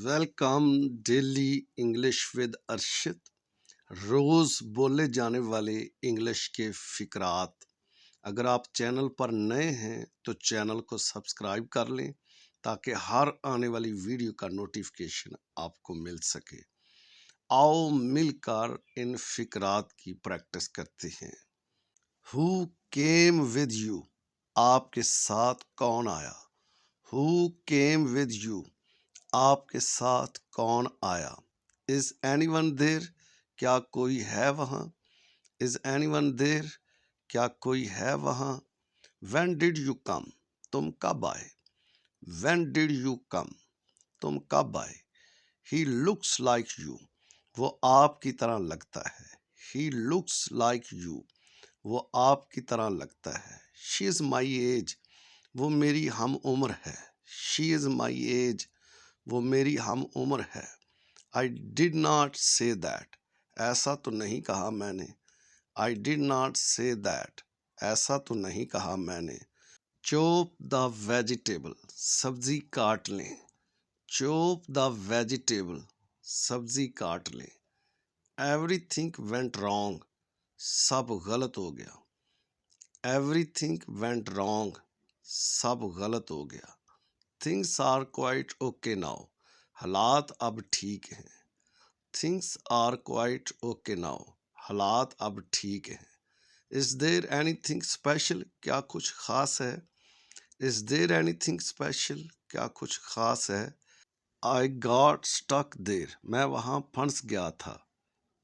Welcome daily English with Arshad, روز بولے جانے والے انگلش کے فقرات۔ اگر آپ چینل پر نئے ہیں تو چینل کو سبسکرائب کر لیں تاکہ ہر آنے والی ویڈیو کا نوٹیفیکیشن آپ کو مل سکے۔ آؤ مل کر ان فقرات کی پریکٹس کرتے ہیں۔ Who came with you؟ آپ کے ساتھ کون آیا؟ Who came with you؟ آپ کے ساتھ کون آیا؟ Is anyone there؟ کیا کوئی ہے وہاں؟ Is anyone there؟ کیا کوئی ہے وہاں؟ When did you come؟ تم کب آئے؟ When did you come؟ تم کب آئے؟ He looks like you۔ وہ آپ کی طرح لگتا ہے۔ He looks like you۔ وہ آپ کی طرح لگتا ہے۔ She is my age۔ وہ میری ہم عمر ہے۔ She is my age۔ وہ میری ہم عمر ہے۔ I did not say that۔ ایسا تو نہیں کہا میں نے۔ I did not say that۔ ایسا تو نہیں کہا میں نے۔ Chop the vegetable۔ سبزی کاٹ لیں۔ Chop the vegetable۔ سبزی کاٹ لیں۔ Everything went wrong۔ سب غلط ہو گیا۔ Everything went wrong۔ سب غلط ہو گیا۔ Things are quite okay now۔ حالات اب ٹھیک ہیں۔ Things are quite okay now۔ حالات اب ٹھیک ہیں۔ Is there anything special؟ کیا کچھ خاص ہے؟ Is there anything special؟ کیا کچھ خاص ہے؟ I got stuck there۔ میں وہاں پھنس گیا تھا۔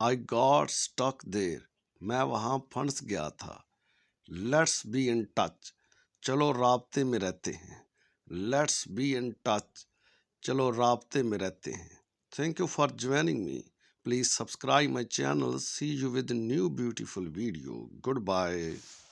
I got stuck there۔ میں وہاں پھنس گیا تھا۔ Let's be in touch۔ چلو رابطے میں رہتے ہیں۔ Let's be in touch۔ چلو رابطے میں رہتے ہیں۔ Thank you for joining me۔ Please subscribe my channel۔ See you with a new beautiful video۔ Goodbye۔